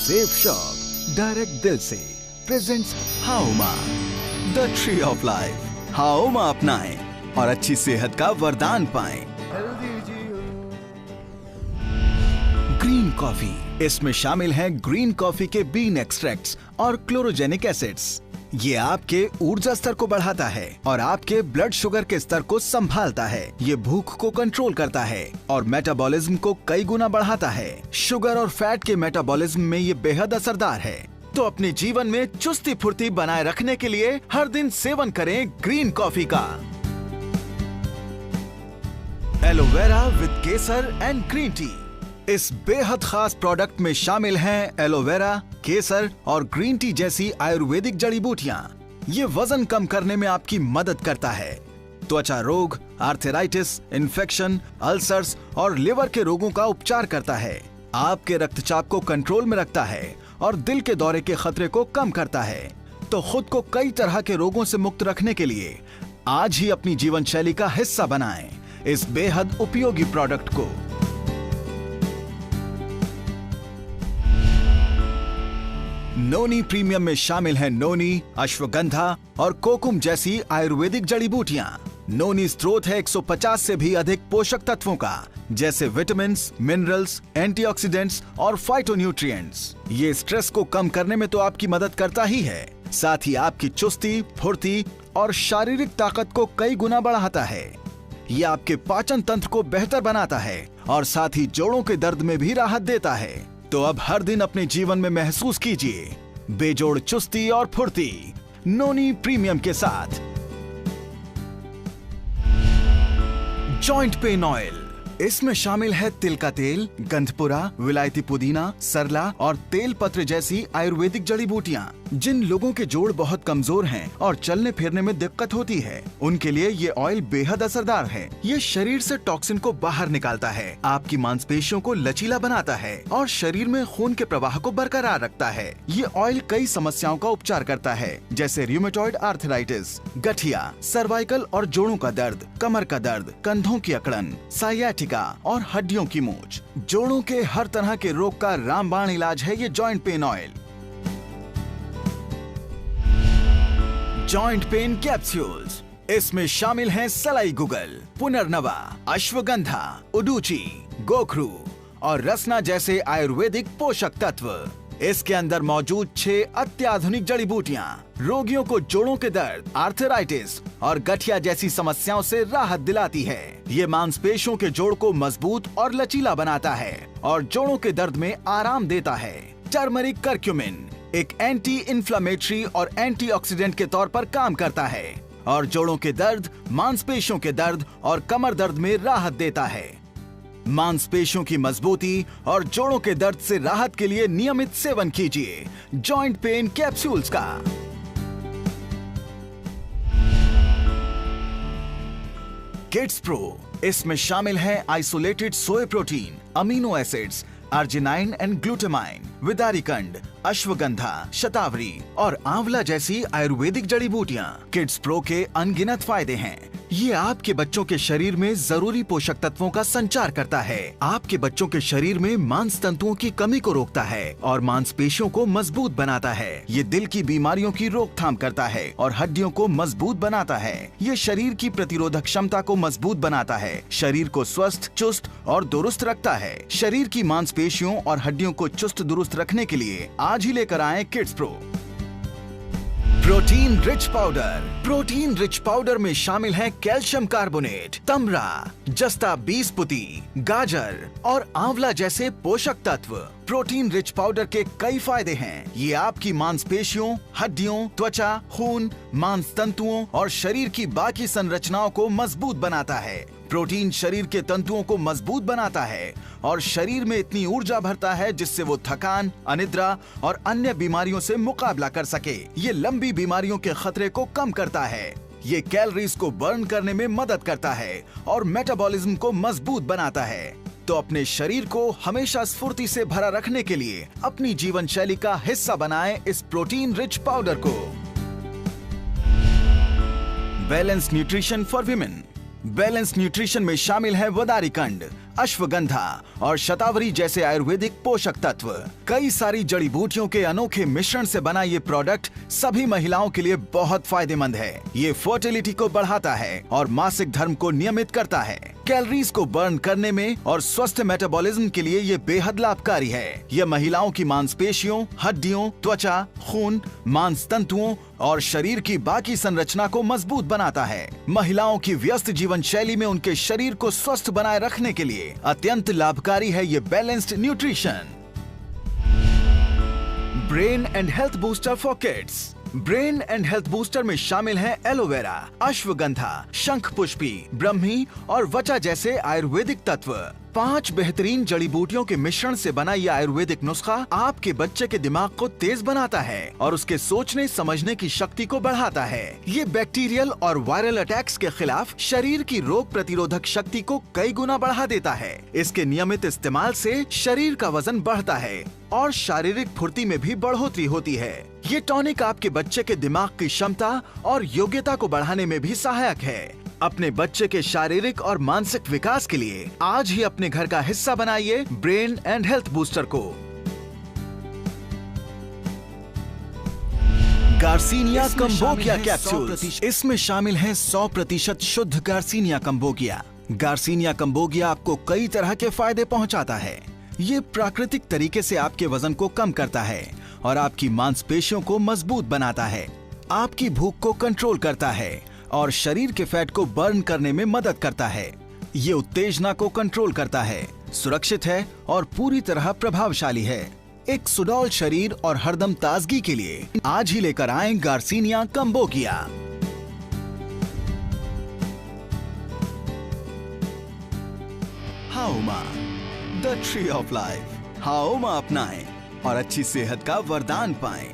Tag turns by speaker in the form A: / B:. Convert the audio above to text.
A: Safe shop direct दिल से presents Hauma the tree of life. Hauma अपनाएं और अच्छी सेहत का वरदान पाएं। ग्रीन कॉफी, इसमें शामिल हैं ग्रीन कॉफी के बीन एक्सट्रैक्ट्स और क्लोरोजेनिक एसिड्स। ये आपके ऊर्जा स्तर को बढ़ाता है और आपके ब्लड शुगर के स्तर को संभालता है। ये भूख को कंट्रोल करता है और मेटाबॉलिज्म को कई गुना बढ़ाता है। शुगर और फैट के मेटाबॉलिज्म में ये बेहद असरदार है। तो अपने जीवन में चुस्ती फुर्ती बनाए रखने के लिए हर दिन सेवन करें ग्रीन कॉफी का। Aloe vera with Kesar and green tea. इस बेहद खास प्रोडक्ट में शामिल हैं एलोवेरा, केसर और ग्रीन टी जैसी आयुर्वेदिक जड़ी बूटियां। ये वजन कम करने में आपकी मदद करता है। त्वचा रोग, आर्थराइटिस, इन्फेक्शन, अल्सर्स और लिवर के रोगों का उपचार करता है। आपके रक्तचाप को कंट्रोल में रखता है और दिल के दौरे के खतरे को कम करता है। तो खुद को कई तरह के रोगों से मुक्त रखने के लिए आज ही अपनी जीवन शैली का हिस्सा बनाएं इस बेहद उपयोगी प्रोडक्ट को। नोनी प्रीमियम में शामिल है नोनी, अश्वगंधा और कोकुम जैसी आयुर्वेदिक जड़ी बूटियां। नोनी स्रोत है 150 से भी अधिक पोषक तत्वों का, जैसे विटामिन्स, मिनरल्स, एंटीऑक्सीडेंट्स और फाइटोन्यूट्रिएंट्स। ये स्ट्रेस को कम करने में तो आपकी मदद करता ही है, साथ ही आपकी चुस्ती, फुर्ती और शारीरिक ताकत को कई गुना बढ़ाता है। ये आपके पाचन तंत्र को बेहतर बनाता है और साथ ही जोड़ों के दर्द में भी राहत देता है। तो अब हर दिन अपने जीवन में महसूस कीजिए बेजोड़ चुस्ती और फुर्ती नोनी प्रीमियम के साथ। जॉइंट पेन ऑयल, इसमें शामिल है तिल का तेल, गंधपुरा, विलायती पुदीना, सरला और तेल पत्र जैसी आयुर्वेदिक जड़ी बूटियां। जिन लोगों के जोड़ बहुत कमजोर हैं और चलने फिरने में दिक्कत होती है, उनके लिए ये ऑयल बेहद असरदार है। ये शरीर से टॉक्सिन को बाहर निकालता है, आपकी मांसपेशियों को लचीला बनाता है और शरीर में खून के प्रवाह को बरकरार रखता है। ये ऑयल कई समस्याओं का उपचार करता है, जैसे रूमेटॉइड आर्थराइटिस, गठिया, सर्वाइकल और जोड़ों का दर्द, कमर का दर्द, कंधों की अकड़न, साइयाटिका और हड्डियों की मूंछ। जोड़ों के हर तरह के रोग का रामबाण इलाज है ये joint pain oil. Joint pain capsules, इसमें शामिल हैं सलाई गुगल, पुनर्नवा, अश्वगंधा, उडुची, गोखरू और रसना जैसे आयुर्वेदिक पोषक तत्व। इसके अंदर मौजूद 6 अत्याधुनिक जड़ी बूटियां रोगियों को जोड़ों के दर्द, आर्थराइटिस और गठिया जैसी समस्याओं से राहत दिलाती है। ये मांसपेशियों के जोड़ को मजबूत और लचीला बनाता है और जोड़ों के दर्द में आराम देता है। टर्मरिक करक्यूमिन एक एंटी इन्फ्लेमेटरी और एंटीऑक्सीडेंट के तौर पर काम करता है और जोड़ों के दर्द, मांसपेशियों के दर्द और कमर दर्द में राहत देता है। मांसपेशियों की मजबूती और जोड़ों के दर्द से राहत के लिए नियमित सेवन कीजिए जॉइंट पेन कैप्सूल्स का। किड्स प्रो, इसमें शामिल है isolated soy protein, amino acids, arginine and glutamine, विदारिकंड, अश्वगंधा, शतावरी और आंवला जैसी आयुर्वेदिक जड़ी बूटियां। किड्स प्रो के अनगिनत फायदे हैं। ये आपके बच्चों के शरीर में जरूरी पोषक तत्वों का संचार करता है, आपके बच्चों के शरीर में मांस तंतुओं की कमी को रोकता है और मांसपेशियों को मजबूत बनाता है। ये दिल की बीमारियों की रोकथाम करता है और हड्डियों को मजबूत बनाता है। ये शरीर की प्रतिरोधक क्षमता को मजबूत बनाता है, शरीर को स्वस्थ, चुस्त और दुरुस्त रखता है। शरीर की मांसपेशियों और हड्डियों को चुस्त दुरुस्त रखने के लिए आज ही लेकर आएं kids pro. Protein rich powder, protein rich powder में शामिल है कैल्शियम कार्बोनेट, तमरा, जस्ता बीसपुती, गाजर और आंवला जैसे पोषक तत्व। प्रोटीन रिच पाउडर के कई फायदे हैं। ये आपकी मांसपेशियों, हड्डियों, त्वचा, खून, मांस तंतुओं और शरीर की बाकी संरचनाओं को मजबूत बनाता है। प्रोटीन शरीर के तंतुओं को मजबूत बनाता है और शरीर में इतनी ऊर्जा भरता है जिससे वो थकान, अनिद्रा और अन्य बीमारियों से मुकाबला कर सके। ये लंबी बीमारियों के खतरे को कम करता है। ये कैलोरीज को बर्न करने में मदद करता है और मेटाबॉलिज्म को मजबूत बनाता है। तो अपने शरीर को हमेशा स्फूर्ति से भरा रखने के लिए अपनी जीवन शैली का हिस्सा बनाएं इस प्रोटीन रिच पाउडर को। Balance nutrition for women, balance nutrition में शामिल है वदारिकंड, अश्वगंधा और शतावरी जैसे आयुर्वेदिक पोषक तत्व। कई सारी जड़ी बूटियों के अनोखे मिश्रण से बना ये प्रोडक्ट सभी महिलाओं के लिए बहुत फायदेमंद है। ये फर्टिलिटी को बढ़ाता है और मासिक धर्म को नियमित करता है। कैलोरीज को बर्न करने में और स्वस्थ मेटाबॉलिज्म के लिए ये बेहद लाभकारी है। यह महिलाओं की मांसपेशियों, हड्डियों, त्वचा, खून, मांस तंतुओं और शरीर की बाकी संरचना को मजबूत बनाता है। महिलाओं की व्यस्त जीवन शैली में उनके शरीर को स्वस्थ बनाए रखने के लिए अत्यंत लाभकारी है ये balanced nutrition. Brain and health booster for kids. Brain and health booster में शामिल है एलोवेरा, अश्वगंधा, शंख पुष्पी, ब्रह्मी और वचा जैसे आयुर्वेदिक तत्व। 5 बेहतरीन जड़ी बूटियों के मिश्रण से बना यह आयुर्वेदिक नुस्खा आपके बच्चे के दिमाग को तेज बनाता है और उसके सोचने समझने की शक्ति को बढ़ाता है। ये बैक्टीरियल और वायरल अटैक्स के खिलाफ शरीर की रोग प्रतिरोधक शक्ति को कई गुना बढ़ा देता है। इसके नियमित इस्तेमाल से शरीर का वजन बढ़ता है और शारीरिक फुर्ती में भी बढ़ोतरी होती है। ये टॉनिक आपके बच्चे के दिमाग की क्षमता और योग्यता को बढ़ाने में भी सहायक है। अपने बच्चे के शारीरिक और मानसिक विकास के लिए आज ही अपने घर का हिस्सा बनाइए ब्रेन एंड हेल्थ बूस्टर को। Garcinia cambogia capsules. इसमें शामिल है 100% शुद्ध गार्सिनिया कंबोगिया। गार्सिनिया कंबोगिया आपको कई तरह के फायदे पहुंचाता है। ये प्राकृतिक तरीके से आपके वजन को कम करता है और आपकी मांसपेशियों को मजबूत बनाता है। आपकी भूख को कंट्रोल करता है और शरीर के फैट को बर्न करने में मदद करता है। ये उत्तेजना को कंट्रोल करता है, सुरक्षित है और पूरी तरह प्रभावशाली है। एक सुडौल शरीर और हरदम ताजगी के लिए आज ही लेकर आएं garcinia cambogia. Hauma, the tree of life. Hauma अपनाएं और अच्छी सेहत का वरदान पाएं।